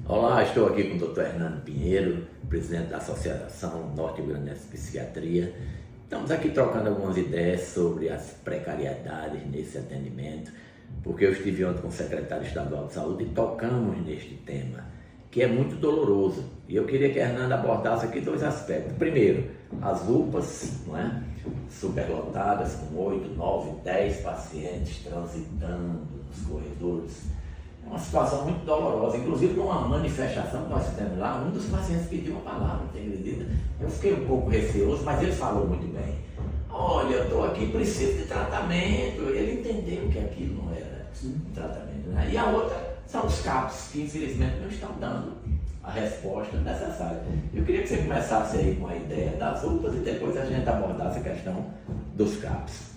Olá, estou aqui com o Dr. Hernando Pinheiro, presidente da Associação Norte-Grandense de Psiquiatria. Estamos aqui trocando algumas ideias sobre as precariedades nesse atendimento, porque eu estive ontem com o secretário estadual de saúde e tocamos neste tema, que é muito doloroso. E eu queria que a Hernando abordasse aqui dois aspectos. Primeiro, as UPAs, não é? Superlotadas, com 8, 9, 10 pacientes transitando nos corredores. É uma situação muito dolorosa. Inclusive, numa manifestação que nós fizemos lá, um dos pacientes pediu uma palavra, tem acredita? Eu fiquei um pouco receoso, mas ele falou muito bem. Olha, eu estou aqui, preciso de tratamento. Ele entendeu que aquilo não era tratamento, né? E a outra são os CAPs, que infelizmente não estão dando a resposta necessária. Eu queria que você começasse aí com a ideia das UPAs e depois a gente abordasse a questão dos CAPs.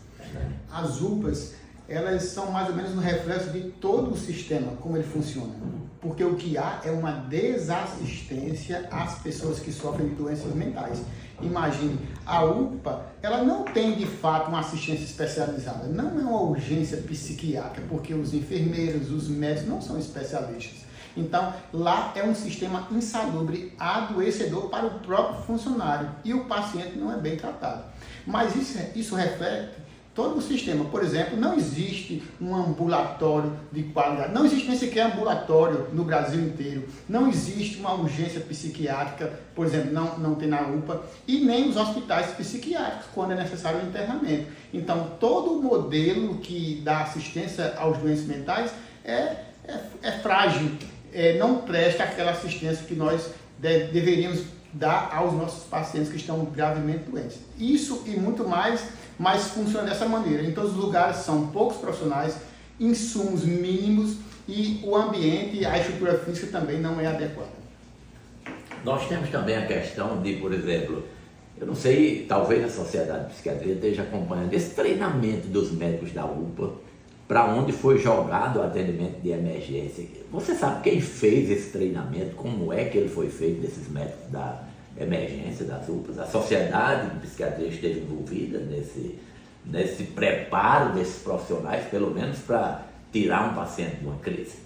As UPAs, elas são mais ou menos um reflexo de todo o sistema, como ele funciona. Porque o que há é uma desassistência às pessoas que sofrem de doenças mentais. Imagine, a UPA, ela não tem de fato uma assistência especializada, não é uma urgência psiquiátrica, porque os enfermeiros, os médicos não são especialistas. Então, lá é um sistema insalubre, adoecedor para o próprio funcionário e o paciente não é bem tratado. Mas isso reflete todo o sistema. Por exemplo, não existe um ambulatório de qualidade, não existe nem sequer ambulatório no Brasil inteiro, não existe uma urgência psiquiátrica, por exemplo, não tem na UPA, e nem os hospitais psiquiátricos, quando é necessário o internamento. Então, todo o modelo que dá assistência aos doentes mentais é frágil, não presta aquela assistência que nós deveríamos dar aos nossos pacientes que estão gravemente doentes. Isso e muito mais, mas funciona dessa maneira. Em todos os lugares são poucos profissionais, insumos mínimos e o ambiente, a estrutura física também não é adequada. Nós temos também a questão de, por exemplo, eu não sei, talvez a Sociedade de Psiquiatria esteja acompanhando esse treinamento dos médicos da UPA, para onde foi jogado o atendimento de emergência. Você sabe quem fez esse treinamento, como é que ele foi feito desses médicos da emergência, das UPAs? A Sociedade de Psiquiatria esteve envolvida nesse preparo desses profissionais, pelo menos para tirar um paciente de uma crise?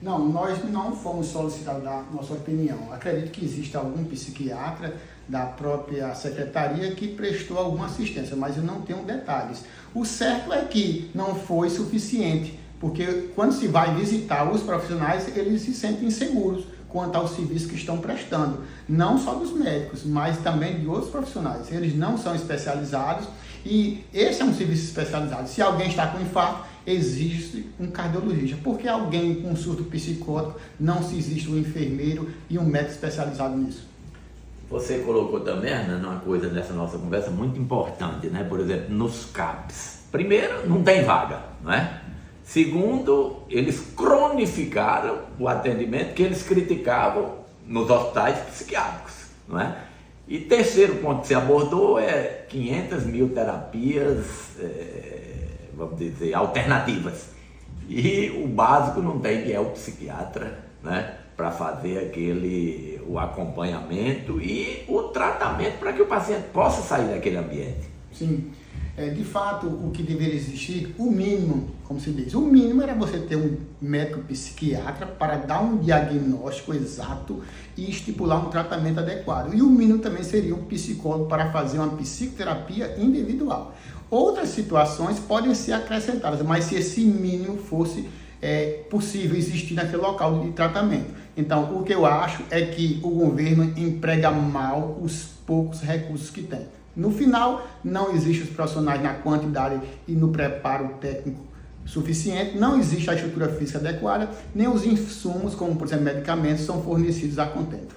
Não, nós não fomos solicitados da nossa opinião. Acredito que exista algum psiquiatra da própria secretaria que prestou alguma assistência, mas eu não tenho detalhes. O certo é que não foi suficiente, porque quando se vai visitar os profissionais, eles se sentem inseguros quanto ao serviço que estão prestando, não só dos médicos, mas também de outros profissionais. Eles não são especializados e esse é um serviço especializado. Se alguém está com infarto, existe um cardiologista. Porque alguém com surto psicótico não se existe um enfermeiro e um médico especializado nisso? Você colocou também, Hernando, uma coisa nessa nossa conversa muito importante, né? Por exemplo, nos CAPs. Primeiro, não tem vaga, não é? Segundo, eles cronificaram o atendimento que eles criticavam nos hospitais psiquiátricos, não é? E terceiro ponto que você abordou é 500 mil terapias, vamos dizer, alternativas. E o básico não tem, que é o psiquiatra, né? Para fazer o acompanhamento e o tratamento para que o paciente possa sair daquele ambiente. Sim. De fato, o que deveria existir, o mínimo, como se diz, o mínimo era você ter um médico psiquiatra para dar um diagnóstico exato e estipular um tratamento adequado. E o mínimo também seria um psicólogo para fazer uma psicoterapia individual. Outras situações podem ser acrescentadas, mas se esse mínimo fosse possível existir naquele local de tratamento. Então, o que eu acho é que o governo emprega mal os poucos recursos que tem. No final, não existem os profissionais na quantidade e no preparo técnico suficiente, não existe a estrutura física adequada, nem os insumos, como por exemplo medicamentos, são fornecidos a contento.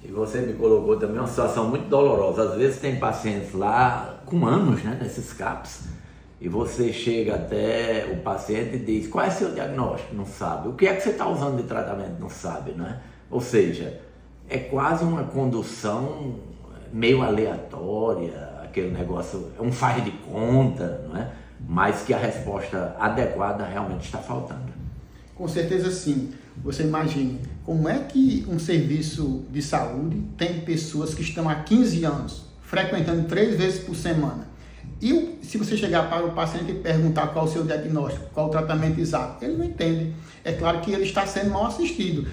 E você me colocou também uma situação muito dolorosa. Às vezes tem pacientes lá com anos, né, nesses CAPs, e você chega até o paciente e diz: qual é o seu diagnóstico? Não sabe. O que é que você está usando de tratamento? Não sabe, né? Ou seja, é quase uma condução meio aleatória, aquele negócio, é um faz de conta, não é? Mas que a resposta adequada realmente está faltando. Com certeza sim. Você imagine como é que um serviço de saúde tem pessoas que estão há 15 anos frequentando 3 vezes por semana. E se você chegar para o paciente e perguntar qual o seu diagnóstico, qual o tratamento exato, ele não entende. É claro que ele está sendo mal assistido.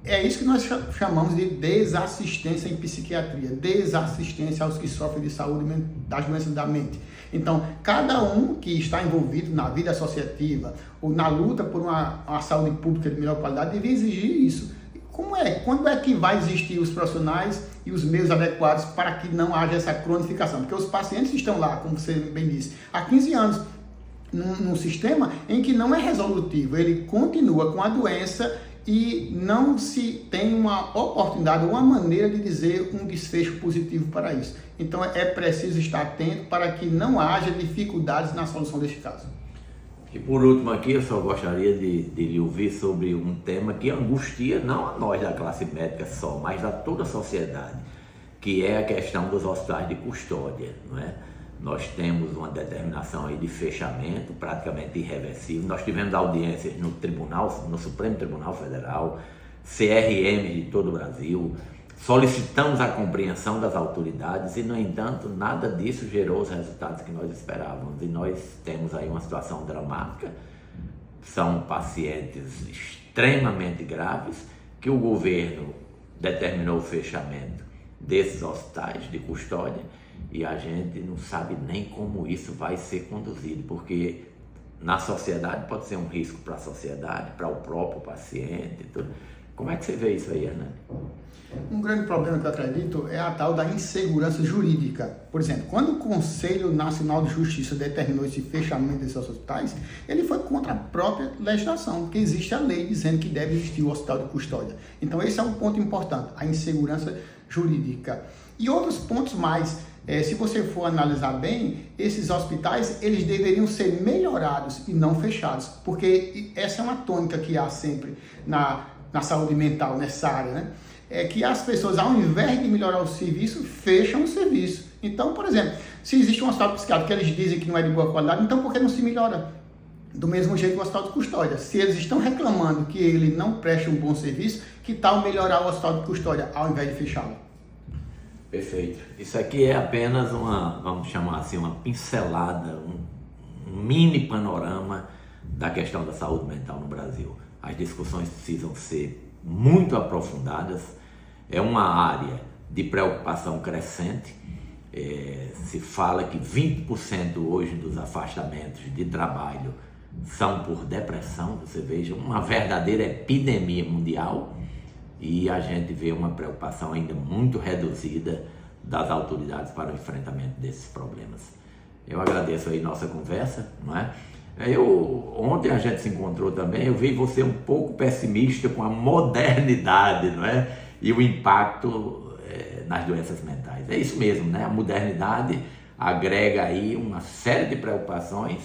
É isso que nós chamamos de desassistência em psiquiatria, desassistência aos que sofrem de saúde das doenças da mente. Então, cada um que está envolvido na vida associativa ou na luta por uma saúde pública de melhor qualidade deve exigir isso. Quando é que vai existir os profissionais e os meios adequados para que não haja essa cronificação? Porque os pacientes estão lá, como você bem disse, há 15 anos, num sistema em que não é resolutivo, ele continua com a doença e não se tem uma oportunidade, uma maneira de dizer um desfecho positivo para isso. Então é preciso estar atento para que não haja dificuldades na solução deste caso. E por último aqui, eu só gostaria de lhe ouvir sobre um tema que angustia não a nós da classe médica só, mas a toda a sociedade, que é a questão dos hospitais de custódia, não é? Nós temos uma determinação aí de fechamento praticamente irreversível. Nós tivemos audiências no Tribunal, no Supremo Tribunal Federal, CRM de todo o Brasil, solicitamos a compreensão das autoridades e, no entanto, nada disso gerou os resultados que nós esperávamos. E nós temos aí uma situação dramática, são pacientes extremamente graves, que o governo determinou o fechamento desses hospitais de custódia e a gente não sabe nem como isso vai ser conduzido, porque na sociedade pode ser um risco para a sociedade, para o próprio paciente, tudo. Como é que você vê isso aí, Hernani? Um grande problema que eu acredito é a tal da insegurança jurídica. Por exemplo, quando o Conselho Nacional de Justiça determinou esse fechamento desses hospitais, ele foi contra a própria legislação, porque existe a lei dizendo que deve existir o hospital de custódia. Então esse é um ponto importante, a insegurança jurídica. E outros pontos mais, se você for analisar bem, esses hospitais eles deveriam ser melhorados e não fechados, porque essa é uma tônica que há sempre na saúde mental, nessa área, né? É que as pessoas, ao invés de melhorar o serviço, fecham o serviço. Então, por exemplo, se existe um hospital psiquiátrico que eles dizem que não é de boa qualidade, então por que não se melhora? Do mesmo jeito que o hospital de custódia. Se eles estão reclamando que ele não presta um bom serviço, que tal melhorar o hospital de custódia ao invés de fechá-lo? Perfeito. Isso aqui é apenas uma, vamos chamar assim, uma pincelada, um mini panorama da questão da saúde mental no Brasil. As discussões precisam ser muito aprofundadas, é uma área de preocupação crescente. Se fala que 20% hoje dos afastamentos de trabalho são por depressão, você veja, uma verdadeira epidemia mundial, e a gente vê uma preocupação ainda muito reduzida das autoridades para o enfrentamento desses problemas. Eu agradeço aí nossa conversa, não é? Ontem a gente se encontrou também, eu vi você um pouco pessimista com a modernidade, não é? E o impacto nas doenças mentais. É isso mesmo, né? A modernidade agrega aí uma série de preocupações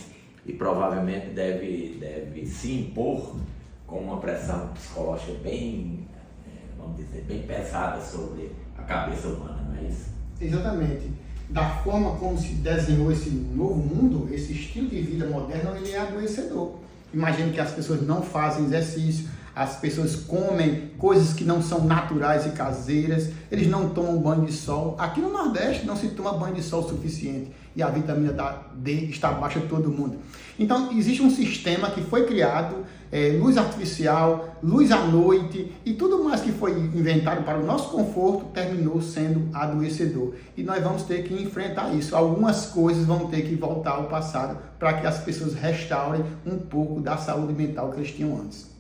e provavelmente deve se impor com uma pressão psicológica bem, vamos dizer, bem pesada sobre a cabeça humana, não é isso? Exatamente. Da forma como se desenhou esse novo mundo, esse estilo de vida moderno, ele é adoecedor. Imagine que as pessoas não fazem exercício, as pessoas comem coisas que não são naturais e caseiras, eles não tomam banho de sol. Aqui no Nordeste não se toma banho de sol suficiente e a vitamina D está baixa de todo mundo. Então existe um sistema que foi criado, luz artificial, luz à noite e tudo mais que foi inventado para o nosso conforto terminou sendo adoecedor. E nós vamos ter que enfrentar isso. Algumas coisas vão ter que voltar ao passado para que as pessoas restaurem um pouco da saúde mental que eles tinham antes.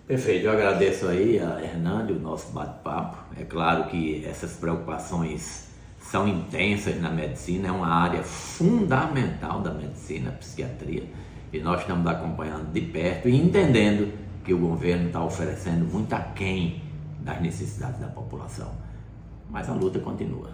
Perfeito, eu agradeço aí a Hernani, o nosso bate-papo. É claro que essas preocupações são intensas na medicina, é uma área fundamental da medicina, a psiquiatria, e nós estamos acompanhando de perto e entendendo que o governo está oferecendo muito aquém das necessidades da população. Mas a luta continua.